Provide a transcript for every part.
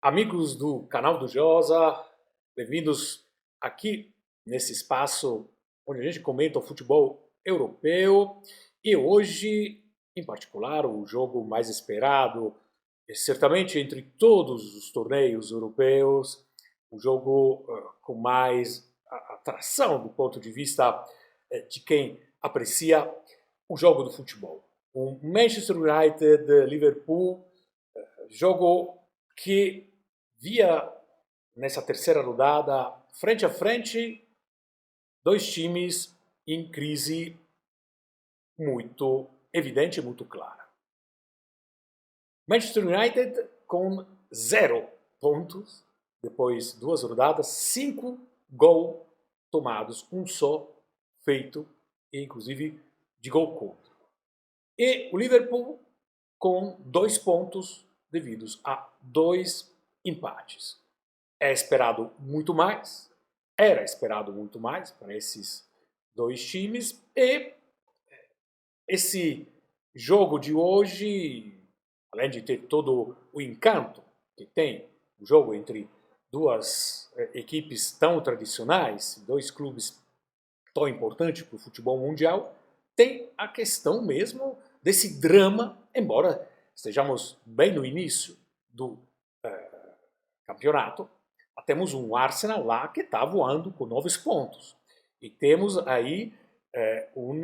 Amigos do canal do Josa, bem-vindos aqui nesse espaço onde a gente comenta o futebol europeu e hoje, em particular, o jogo mais esperado, certamente entre todos os torneios europeus, o jogo com mais atração do ponto de vista de quem aprecia o jogo do futebol. O Manchester United-Liverpool, jogo que via nessa terceira rodada, frente a frente, dois times em crise muito evidente e muito clara. Manchester United com 0 pontos, depois de 2 rodadas, 5 gols tomados, um só feito, inclusive de gol contra. E o Liverpool com 2 pontos devidos a 2 empates. É esperado muito mais, era esperado muito mais para esses dois times e esse jogo de hoje, além de ter todo o encanto que tem o jogo entre duas equipes tão tradicionais, dois clubes tão importantes para o futebol mundial, tem a questão mesmo desse drama, embora estejamos bem no início do campeonato, temos um Arsenal lá que está voando com 9 pontos. E temos aí um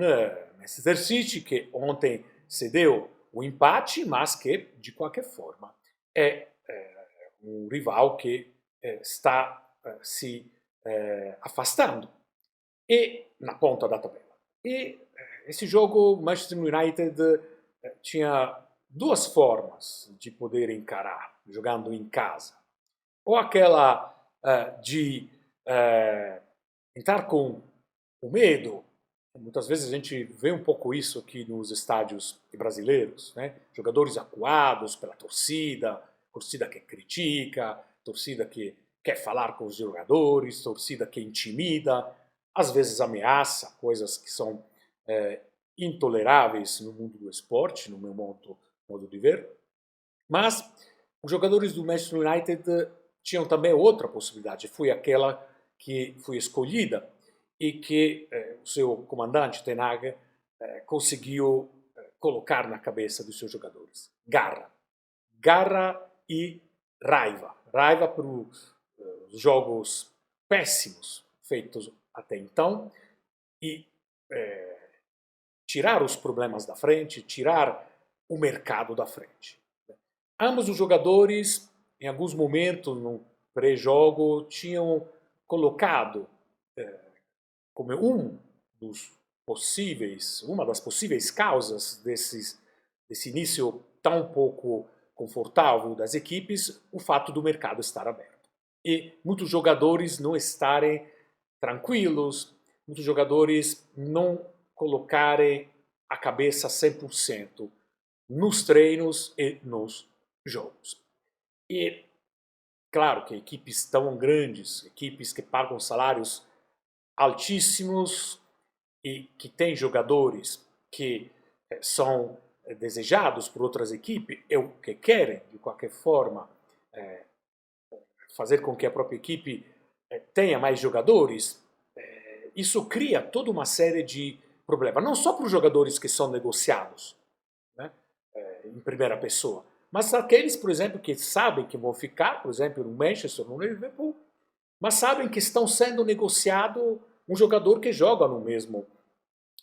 Manchester City que ontem cedeu o empate, mas que, de qualquer forma, é um rival que está se afastando e na ponta da tabela. E esse jogo, Manchester United tinha duas formas de poder encarar, jogando em casa. Ou aquela de entrar com o medo. Muitas vezes a gente vê um pouco isso aqui nos estádios brasileiros, né? Jogadores acuados pela torcida que critica, torcida que quer falar com os jogadores, torcida que intimida, às vezes ameaça, coisas que são intoleráveis no mundo do esporte, no meu modo de ver. Mas os jogadores do Manchester United tinham também outra possibilidade, foi aquela que foi escolhida e que o seu comandante, Ten Hag, conseguiu colocar na cabeça dos seus jogadores. Garra. Garra e raiva. Raiva para os jogos péssimos feitos até então e tirar os problemas da frente, tirar o mercado da frente. Ambos os jogadores, em alguns momentos no pré-jogo, tinham colocado como uma das possíveis causas desse início tão pouco confortável das equipes, o fato do mercado estar aberto. E muitos jogadores não estarem tranquilos, muitos jogadores não colocarem a cabeça 100% nos treinos e nos jogos. E claro que equipes tão grandes, equipes que pagam salários altíssimos e que têm jogadores que são desejados por outras equipes, ou que querem, de qualquer forma, fazer com que a própria equipe tenha mais jogadores, isso cria toda uma série de problemas, não só para os jogadores que são negociados, né, em primeira pessoa, mas aqueles, por exemplo, que sabem que vão ficar, por exemplo, no Manchester, no Liverpool, mas sabem que estão sendo negociado um jogador que joga no mesmo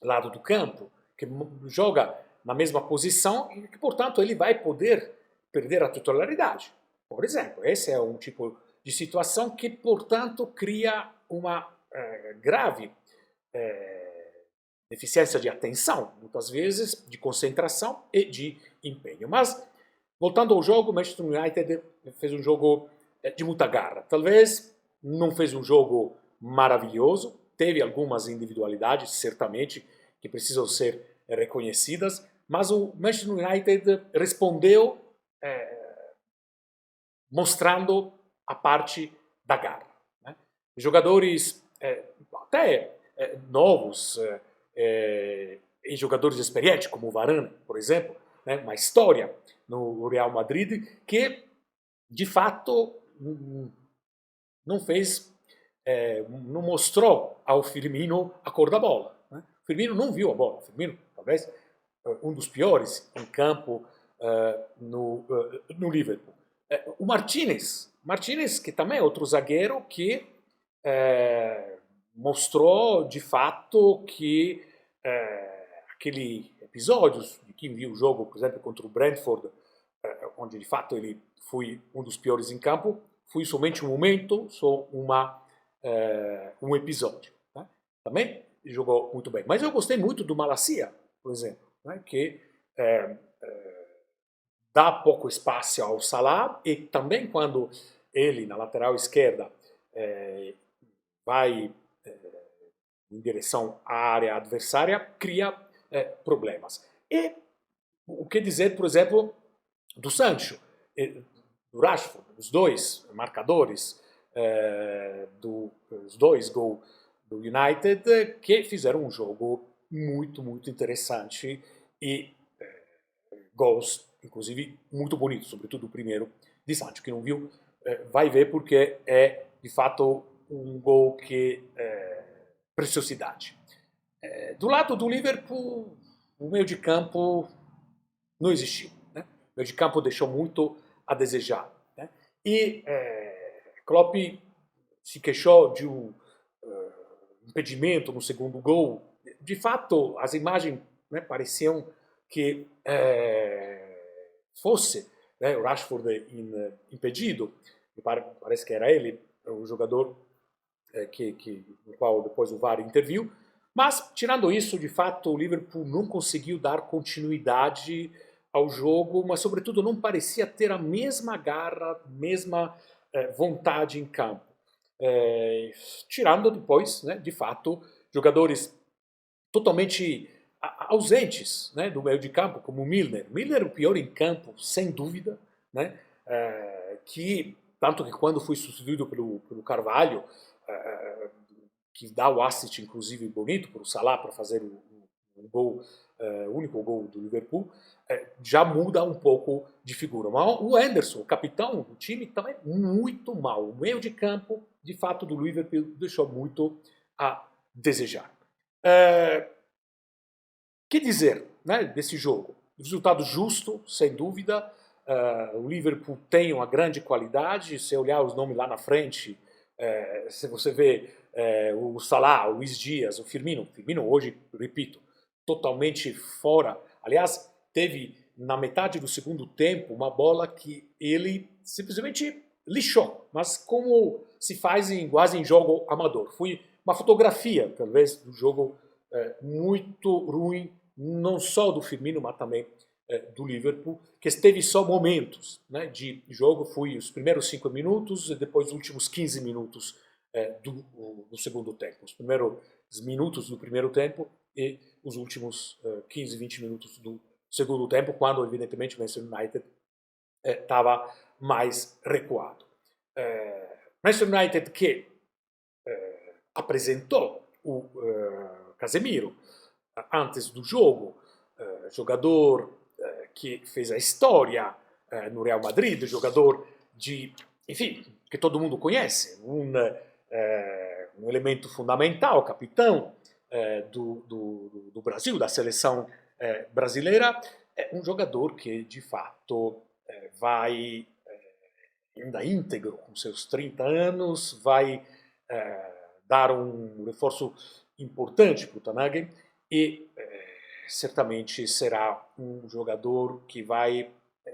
lado do campo, que joga na mesma posição e que, portanto, ele vai poder perder a titularidade. Por exemplo, esse é um tipo de situação que, portanto, cria uma grave deficiência de atenção, muitas vezes, de concentração e de empenho. Mas, voltando ao jogo, o Manchester United fez um jogo de muita garra. Talvez não fez um jogo maravilhoso, teve algumas individualidades, certamente, que precisam ser reconhecidas, mas o Manchester United respondeu mostrando a parte da garra. Né? Jogadores até novos e jogadores experientes, como o Varane, por exemplo, né? Uma história no Real Madrid, que de fato, não mostrou ao Firmino a cor da bola. Né? O Firmino não viu a bola. O Firmino, talvez, um dos piores em campo no Liverpool. O Martinez, que também é outro zagueiro que mostrou de fato que aquele episódios de quem viu o jogo, por exemplo, contra o Brentford, onde de fato ele foi um dos piores em campo, foi somente um momento, só um episódio. Né? Também jogou muito bem. Mas eu gostei muito do Malacia, por exemplo, né? Que dá pouco espaço ao Salah e também quando ele, na lateral esquerda, vai em direção à área adversária, cria problemas. E o que dizer, por exemplo, do Sancho, do Rashford, os dois marcadores dos dois gols do United, que fizeram um jogo muito, muito interessante e gols, inclusive, muito bonitos, sobretudo o primeiro de Sancho. Quem não viu, vai ver porque é, de fato, um gol que preciosidade. Do lado do Liverpool, o meio de campo não existiu. Né? O meio de campo deixou muito a desejar. Né? E Klopp se queixou de um impedimento no segundo gol. De fato, as imagens, né, pareciam que fosse, né, o Rashford impedido. Parece que era ele, o jogador no qual depois o VAR interviu. Mas, tirando isso, de fato, o Liverpool não conseguiu dar continuidade ao jogo, mas, sobretudo, não parecia ter a mesma garra, mesma vontade em campo. Tirando depois, né, de fato, jogadores totalmente ausentes, né, do meio de campo, como o Milner. Milner é o pior em campo, sem dúvida, né, que tanto que quando foi substituído pelo Carvalho, que dá o assist, inclusive, bonito para o Salah para fazer o único gol do Liverpool, já muda um pouco de figura. Mas o Henderson, o capitão do time, também muito mal. O meio de campo, de fato, do Liverpool deixou muito a desejar. Que dizer, né, desse jogo? Resultado justo, sem dúvida. O Liverpool tem uma grande qualidade. Se olhar os nomes lá na frente, se você vê o Salah, o Luiz Dias, o Firmino hoje, repito, totalmente fora. Aliás, teve na metade do segundo tempo uma bola que ele simplesmente lixou, mas como se faz quase em jogo amador. Foi uma fotografia, talvez, do jogo muito ruim, não só do Firmino, mas também do Liverpool, que teve só momentos, né, de jogo. Foi os primeiros 5 minutos e depois os últimos 15 minutos do segundo tempo. Os primeiros minutos do primeiro tempo e os últimos 15, 20 minutos do segundo tempo, quando, evidentemente, o Manchester United estava mais recuado. Manchester United que apresentou o Casemiro antes do jogo, jogador que fez a história no Real Madrid, jogador enfim, que todo mundo conhece, um elemento fundamental, capitão do Brasil, da seleção brasileira, é um jogador que de fato vai ainda íntegro, com seus 30 anos, vai dar um reforço importante para o Tanag e certamente será um jogador que vai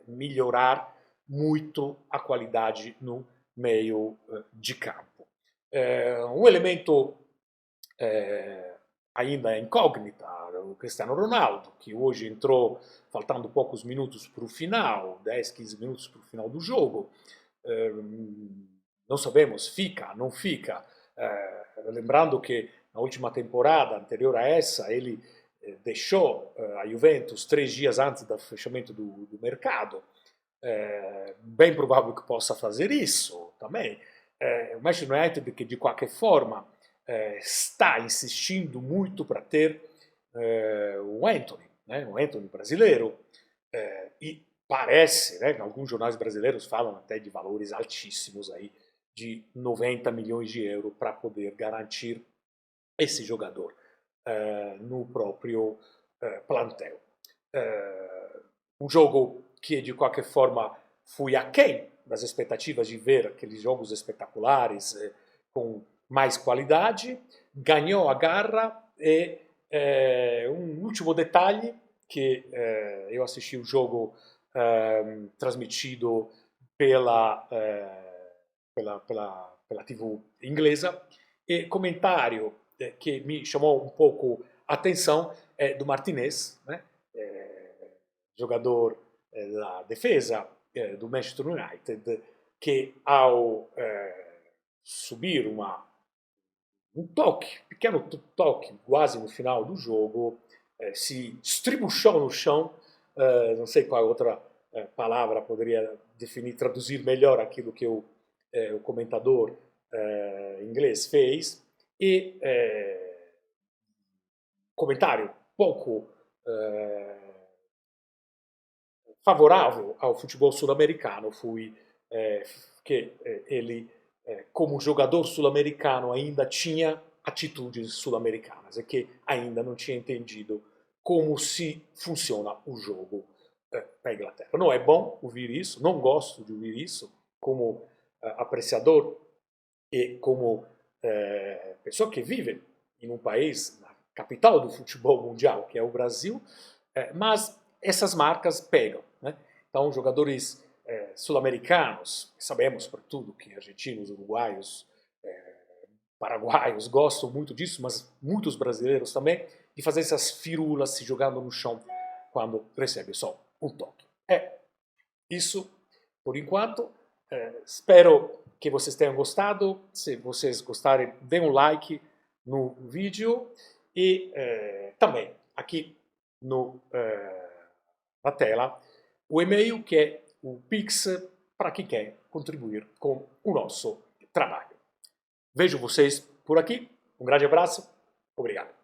melhorar muito a qualidade no meio de campo. Um elemento ainda incógnita, o Cristiano Ronaldo, que hoje entrou faltando poucos minutos para o final, 10, 15 minutos para o final do jogo. Não sabemos, fica, não fica. Lembrando que na última temporada anterior a essa, ele deixou a Juventus 3 dias antes do fechamento do mercado. Bem provável que possa fazer isso também. O Manchester United, que de qualquer forma está insistindo muito para ter o Antony, né, o Antony brasileiro, e parece, né, alguns jornais brasileiros falam até de valores altíssimos aí, de 90 milhões de euros para poder garantir esse jogador no próprio plantel. Um jogo que, de qualquer forma, fui aquém das expectativas de ver aqueles jogos espetaculares com mais qualidade, ganhou a garra e um último detalhe, que eu assisti o jogo transmitido pela TV inglesa, e comentário que me chamou um pouco a atenção é do Martinez, né? Jogador da defesa do Manchester United, que ao subir um toque, pequeno toque, quase no final do jogo, se estribuchou no chão, não sei qual outra palavra poderia definir, traduzir melhor aquilo que o comentador inglês fez, e comentário pouco favorável ao futebol sul-americano foi que ele, como jogador sul-americano, ainda tinha atitudes sul-americanas e que ainda não tinha entendido como se funciona o jogo na Inglaterra. Não é bom ouvir isso, não gosto de ouvir isso como apreciador e como pessoa que vive em um país, na capital do futebol mundial, que é o Brasil, mas essas marcas pegam, né? Então, jogadores sul-americanos, sabemos por tudo que argentinos, uruguaios, paraguaios gostam muito disso, mas muitos brasileiros também, de fazer essas firulas se jogando no chão quando recebe só um toque. Isso por enquanto. Espero que vocês tenham gostado. Se vocês gostarem, dêem um like no vídeo e também aqui na tela o e-mail, que é o Pix para quem quer contribuir com o nosso trabalho. Vejo vocês por aqui. Um grande abraço. Obrigado.